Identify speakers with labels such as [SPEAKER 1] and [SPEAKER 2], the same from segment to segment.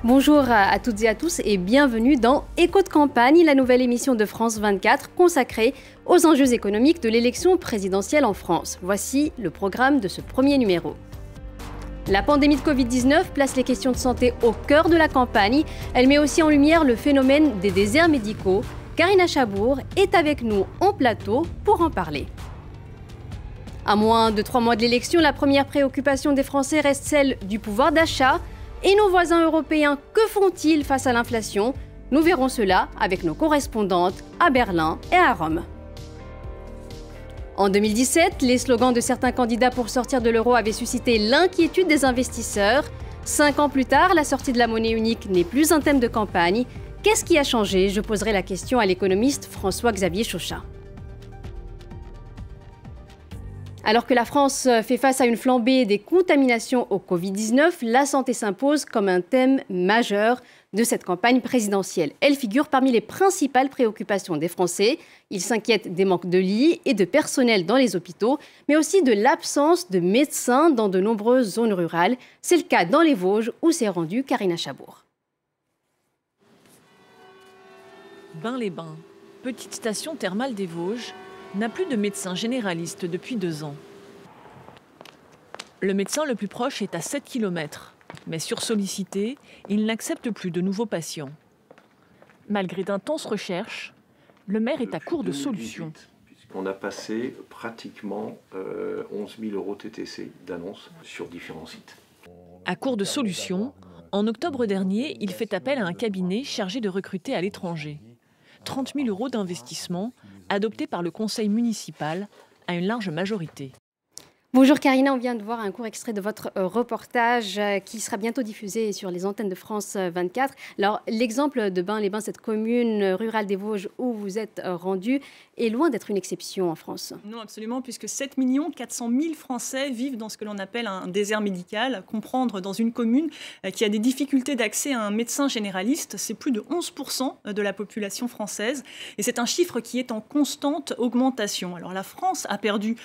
[SPEAKER 1] Bonjour à toutes et à tous et bienvenue dans Écho de campagne, la nouvelle émission de France 24 consacrée aux enjeux économiques de l'élection présidentielle en France. Voici le programme de ce premier numéro. La pandémie de Covid-19 place les questions de santé au cœur de la campagne. Elle met aussi en lumière le phénomène des déserts médicaux. Karina Chabour est avec nous en plateau pour en parler. À moins de 3 mois de l'élection, la première préoccupation des Français reste celle du pouvoir d'achat. Et nos voisins européens, que font-ils face à l'inflation? Nous verrons cela avec nos correspondantes à Berlin et à Rome. En 2017, les slogans de certains candidats pour sortir de l'euro avaient suscité l'inquiétude des investisseurs. 5 ans plus tard, la sortie de la monnaie unique n'est plus un thème de campagne. Qu'est-ce qui a changé? Je poserai la question à l'économiste François-Xavier Chauchat. Alors que la France fait face à une flambée des contaminations au Covid-19, la santé s'impose comme un thème majeur de cette campagne présidentielle. Elle figure parmi les principales préoccupations des Français. Ils s'inquiètent des manques de lits et de personnel dans les hôpitaux, mais aussi de l'absence de médecins dans de nombreuses zones rurales. C'est le cas dans les Vosges où s'est rendue Karina Chabour.
[SPEAKER 2] Bains-les-Bains, petite station thermale des Vosges, n'a plus de médecin généraliste depuis 2 ans. Le médecin le plus proche est à 7 km, mais sursollicité, il n'accepte plus de nouveaux patients. Malgré d'intenses recherches, le maire est à court de solutions.
[SPEAKER 3] On a passé pratiquement 11 000 € TTC d'annonces sur différents sites.
[SPEAKER 2] À court de solutions, en octobre dernier, il fait appel à un cabinet chargé de recruter à l'étranger. 30 000 € d'investissement, adopté par le conseil municipal à une large majorité.
[SPEAKER 1] Bonjour Karina, on vient de voir un court extrait de votre reportage qui sera bientôt diffusé sur les antennes de France 24. Alors l'exemple de Bains-les-Bains, cette commune rurale des Vosges où vous êtes rendu, est loin d'être une exception en France.
[SPEAKER 4] Non, absolument, puisque 7 400 000 Français vivent dans ce que l'on appelle un désert médical. Comprendre dans une commune qui a des difficultés d'accès à un médecin généraliste, c'est plus de 11% de la population française. Et c'est un chiffre qui est en constante augmentation. Alors la France a perdu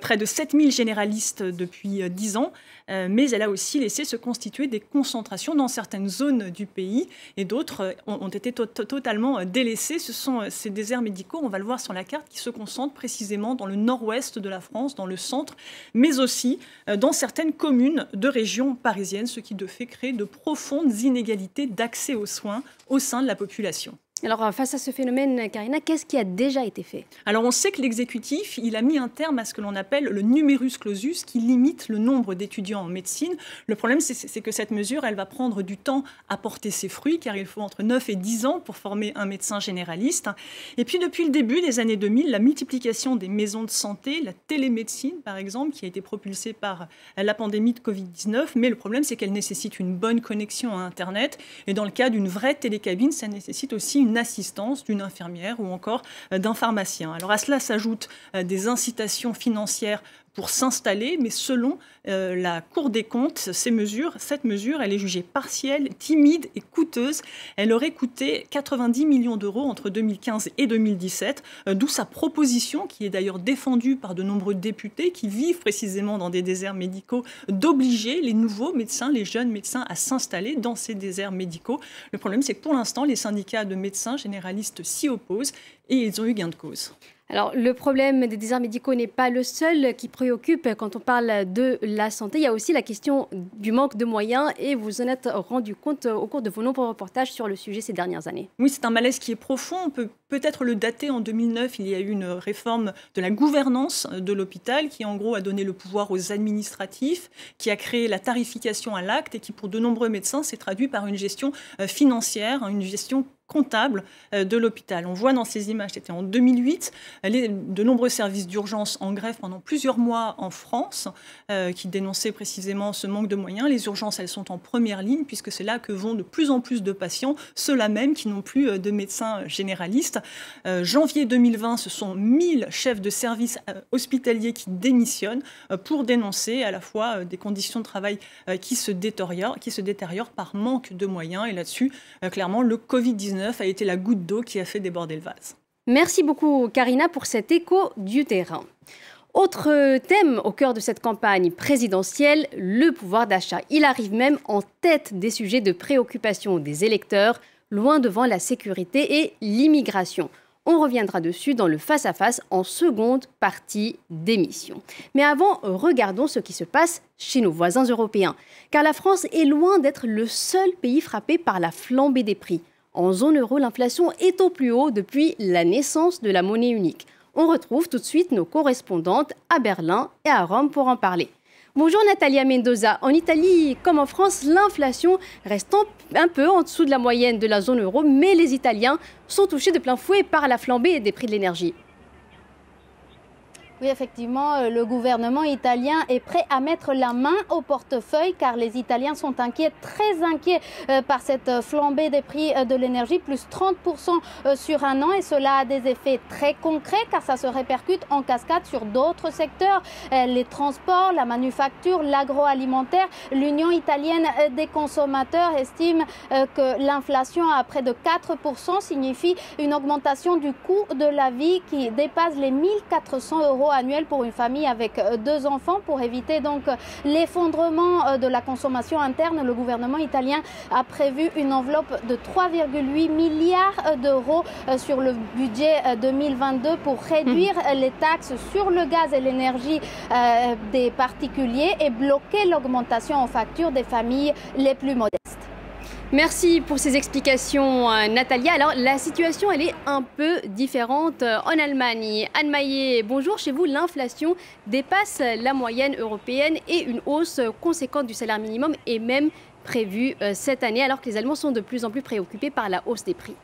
[SPEAKER 4] près de 7 000 généralistes depuis 10 ans, mais elle a aussi laissé se constituer des concentrations dans certaines zones du pays et d'autres ont été totalement délaissées. Ce sont ces déserts médicaux, on va le voir sur la carte, qui se concentrent précisément dans le nord-ouest de la France, dans le centre, mais aussi dans certaines communes de régions parisiennes, ce qui de fait créer de profondes inégalités d'accès aux soins au sein de la population.
[SPEAKER 1] Alors, face à ce phénomène, Karina, qu'est-ce qui a déjà été fait?
[SPEAKER 4] Alors, on sait que l'exécutif, il a mis un terme à ce que l'on appelle le numerus clausus, qui limite le nombre d'étudiants en médecine. Le problème, c'est que cette mesure, elle va prendre du temps à porter ses fruits, car il faut entre 9 et 10 ans pour former un médecin généraliste. Et puis, depuis le début des années 2000, la multiplication des maisons de santé, la télémédecine, par exemple, qui a été propulsée par la pandémie de Covid-19. Mais le problème, c'est qu'elle nécessite une bonne connexion à Internet. Et dans le cas d'une vraie télécabine, ça nécessite aussi une assistance d'une infirmière ou encore d'un pharmacien. Alors à cela s'ajoutent des incitations financières pour s'installer, mais selon la Cour des comptes, cette mesure, elle est jugée partielle, timide et coûteuse. Elle aurait coûté 90 millions d'euros entre 2015 et 2017, d'où sa proposition, qui est d'ailleurs défendue par de nombreux députés qui vivent précisément dans des déserts médicaux, d'obliger les nouveaux médecins, les jeunes médecins à s'installer dans ces déserts médicaux. Le problème, c'est que pour l'instant, les syndicats de médecins généralistes s'y opposent et ils ont eu gain de cause.
[SPEAKER 1] Alors, le problème des déserts médicaux n'est pas le seul qui préoccupe quand on parle de la santé. Il y a aussi la question du manque de moyens et vous en êtes rendu compte au cours de vos nombreux reportages sur le sujet ces dernières années.
[SPEAKER 4] Oui, c'est un malaise qui est profond. On peut peut-être le dater en 2009. Il y a eu une réforme de la gouvernance de l'hôpital qui, en gros, a donné le pouvoir aux administratifs, qui a créé la tarification à l'acte et qui, pour de nombreux médecins, s'est traduit par une gestion financière, une gestion comptable de l'hôpital. On voit dans ces images, c'était en 2008, de nombreux services d'urgence en grève pendant plusieurs mois en France, qui dénonçaient précisément ce manque de moyens. Les urgences, elles sont en première ligne, puisque c'est là que vont de plus en plus de patients, ceux-là même qui n'ont plus de médecins généralistes. Janvier 2020, ce sont 1000 chefs de service hospitaliers qui démissionnent pour dénoncer à la fois des conditions de travail qui se détériorent par manque de moyens. Et là-dessus, clairement, le Covid-19 a été la goutte d'eau qui a fait déborder le vase.
[SPEAKER 1] Merci beaucoup Karina pour cet écho du terrain. Autre thème au cœur de cette campagne présidentielle, le pouvoir d'achat. Il arrive même en tête des sujets de préoccupation des électeurs, loin devant la sécurité et l'immigration. On reviendra dessus dans le face-à-face en seconde partie d'émission. Mais avant, regardons ce qui se passe chez nos voisins européens. Car la France est loin d'être le seul pays frappé par la flambée des prix. En zone euro, l'inflation est au plus haut depuis la naissance de la monnaie unique. On retrouve tout de suite nos correspondantes à Berlin et à Rome pour en parler. Bonjour Natalia Mendoza. En Italie comme en France, l'inflation reste un peu en dessous de la moyenne de la zone euro, mais les Italiens sont touchés de plein fouet par la flambée des prix de l'énergie.
[SPEAKER 5] Oui, effectivement, le gouvernement italien est prêt à mettre la main au portefeuille car les Italiens sont inquiets, très inquiets par cette flambée des prix de l'énergie, plus 30% sur un an. Et cela a des effets très concrets car ça se répercute en cascade sur d'autres secteurs, les transports, la manufacture, l'agroalimentaire. L'Union italienne des consommateurs estime que l'inflation à près de 4% signifie une augmentation du coût de la vie qui dépasse les 1 400 € annuel pour une famille avec 2 enfants. Pour éviter donc l'effondrement de la consommation interne, le gouvernement italien a prévu une enveloppe de 3,8 milliards d'euros sur le budget 2022 pour réduire les taxes sur le gaz et l'énergie des particuliers et bloquer l'augmentation en facture des familles les plus modestes.
[SPEAKER 1] Merci pour ces explications, Natalia. Alors, la situation, elle est un peu différente en Allemagne. Anne Maillet, bonjour. Chez vous, l'inflation dépasse la moyenne européenne et une hausse conséquente du salaire minimum est même prévue cette année, alors que les Allemands sont de plus en plus préoccupés par la hausse des prix.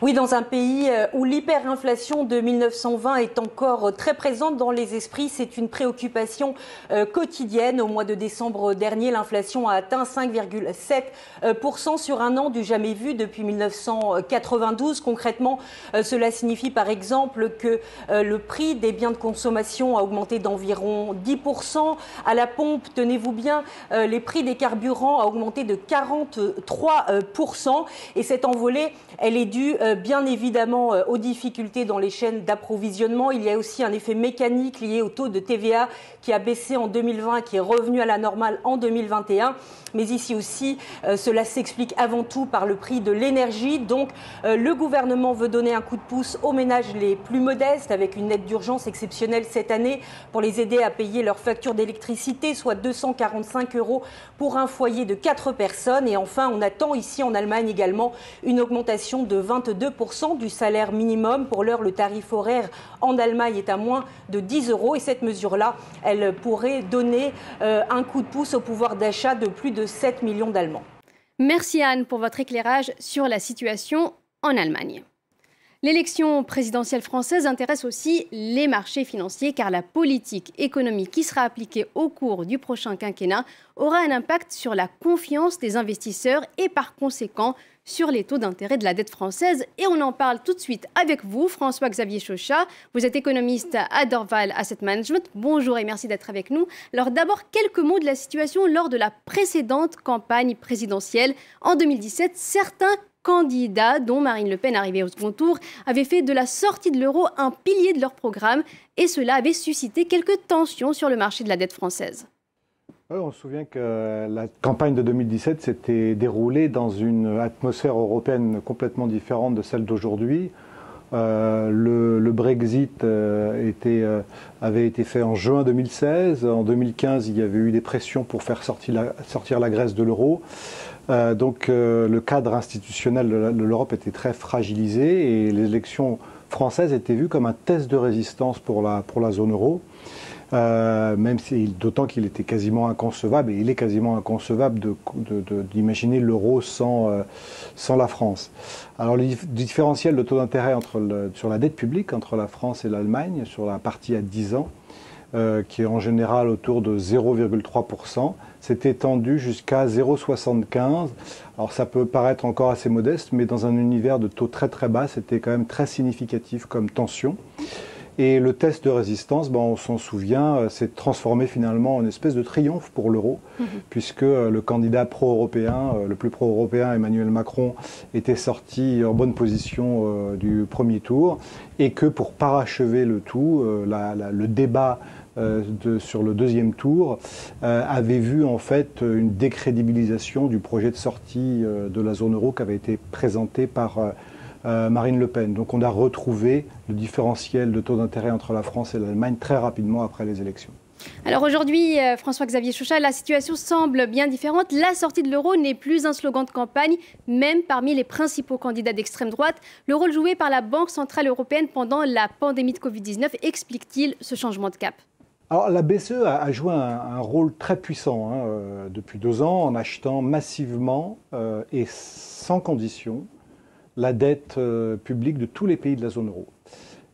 [SPEAKER 6] Oui, dans un pays où l'hyperinflation de 1920 est encore très présente dans les esprits, c'est une préoccupation quotidienne. Au mois de décembre dernier, l'inflation a atteint 5,7% sur un an, du jamais vu depuis 1992. Concrètement, cela signifie par exemple que le prix des biens de consommation a augmenté d'environ 10%. À la pompe, tenez-vous bien, les prix des carburants a augmenté de 43%. Et cette envolée, elle est due bien évidemment aux difficultés dans les chaînes d'approvisionnement. Il y a aussi un effet mécanique lié au taux de TVA qui a baissé en 2020 et qui est revenu à la normale en 2021. Mais ici aussi, cela s'explique avant tout par le prix de l'énergie. Donc, le gouvernement veut donner un coup de pouce aux ménages les plus modestes avec une aide d'urgence exceptionnelle cette année pour les aider à payer leur facture d'électricité, soit 245 € pour un foyer de 4 personnes. Et enfin, on attend ici en Allemagne également une augmentation de 22% du salaire minimum. Pour l'heure, le tarif horaire en Allemagne est à moins de 10 € et cette mesure-là, elle pourrait donner un coup de pouce au pouvoir d'achat de plus de 7 millions d'Allemands.
[SPEAKER 1] Merci Anne pour votre éclairage sur la situation en Allemagne. L'élection présidentielle française intéresse aussi les marchés financiers car la politique économique qui sera appliquée au cours du prochain quinquennat aura un impact sur la confiance des investisseurs et par conséquent sur les taux d'intérêt de la dette française. Et on en parle tout de suite avec vous, François-Xavier Chauchat. Vous êtes économiste à Dorval Asset Management. Bonjour et merci d'être avec nous. Alors d'abord, quelques mots de la situation lors de la précédente campagne présidentielle. En 2017, certains candidats, dont Marine Le Pen arrivée au second tour, avaient fait de la sortie de l'euro un pilier de leur programme et cela avait suscité quelques tensions sur le marché de la dette française.
[SPEAKER 7] On se souvient que la campagne de 2017 s'était déroulée dans une atmosphère européenne complètement différente de celle d'aujourd'hui. Le Brexit avait été fait en juin 2016. En 2015, il y avait eu des pressions pour faire sortir la Grèce de l'euro. Donc le cadre institutionnel de l'Europe était très fragilisé et les élections françaises étaient vues comme un test de résistance pour la zone euro. Même d'autant qu'il était quasiment inconcevable, et il est quasiment inconcevable d'imaginer l'euro sans la France. Alors le différentiel de taux d'intérêt sur la dette publique entre la France et l'Allemagne, sur la partie à 10 ans, qui est en général autour de 0,3%, s'est étendu jusqu'à 0,75. Alors ça peut paraître encore assez modeste, mais dans un univers de taux très très bas, c'était quand même très significatif comme tension. Et le test de résistance, on s'en souvient, s'est transformé finalement en une espèce de triomphe pour l'euro, puisque le candidat pro-européen, le plus pro-européen, Emmanuel Macron, était sorti en bonne position du premier tour, et que pour parachever le tout, le débat sur le deuxième tour avait vu en fait une décrédibilisation du projet de sortie de la zone euro qui avait été présenté par Marine Le Pen. Donc on a retrouvé le différentiel de taux d'intérêt entre la France et l'Allemagne très rapidement après les élections.
[SPEAKER 1] Alors aujourd'hui, François-Xavier Chauchat, la situation semble bien différente. La sortie de l'euro n'est plus un slogan de campagne, même parmi les principaux candidats d'extrême droite. Le rôle joué par la Banque centrale européenne pendant la pandémie de Covid-19 explique-t-il ce changement de cap ?
[SPEAKER 7] Alors la BCE a joué un rôle très puissant depuis 2 ans en achetant massivement et sans condition la dette publique de tous les pays de la zone euro.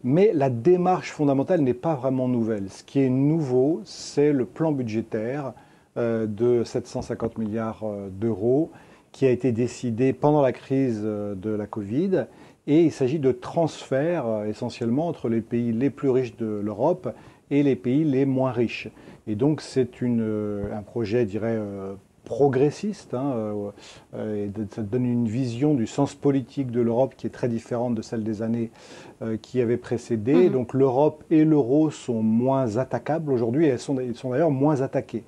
[SPEAKER 7] Mais la démarche fondamentale n'est pas vraiment nouvelle. Ce qui est nouveau, c'est le plan budgétaire de 750 milliards d'euros qui a été décidé pendant la crise de la Covid. Et il s'agit de transferts essentiellement entre les pays les plus riches de l'Europe et les pays les moins riches. Et donc c'est un projet, je dirais, progressiste, et ça donne une vision du sens politique de l'Europe qui est très différente de celle des années qui avaient précédé. Donc l'Europe et l'euro sont moins attaquables aujourd'hui, et ils sont d'ailleurs moins attaquées.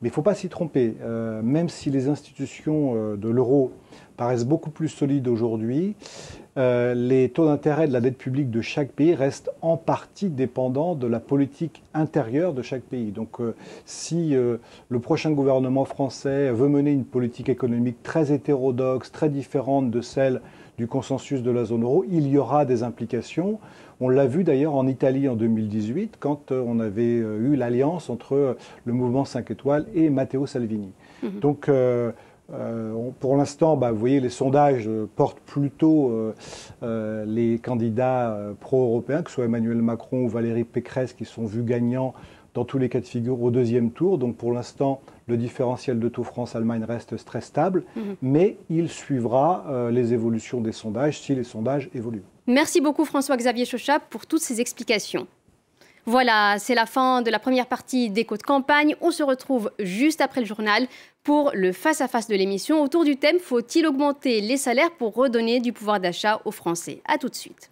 [SPEAKER 7] Mais il ne faut pas s'y tromper, même si les institutions de l'euro paraissent beaucoup plus solides aujourd'hui, les taux d'intérêt de la dette publique de chaque pays restent en partie dépendants de la politique intérieure de chaque pays. Donc si le prochain gouvernement français veut mener une politique économique très hétérodoxe, très différente de celle du consensus de la zone euro, il y aura des implications. On l'a vu d'ailleurs en Italie en 2018, quand on avait eu l'alliance entre le mouvement 5 étoiles et Matteo Salvini. Donc pour l'instant, vous voyez, les sondages portent plutôt les candidats pro-européens, que ce soit Emmanuel Macron ou Valérie Pécresse, qui sont vus gagnants dans tous les cas de figure au deuxième tour. Donc pour l'instant, le différentiel de taux France-Allemagne reste très stable, mais il suivra les évolutions des sondages si les sondages évoluent.
[SPEAKER 1] Merci beaucoup François-Xavier Chauchat pour toutes ces explications. Voilà, c'est la fin de la première partie d'Écho de campagne. On se retrouve juste après le journal pour le face-à-face de l'émission autour du thème « Faut-il augmenter les salaires pour redonner du pouvoir d'achat aux Français ?» À tout de suite.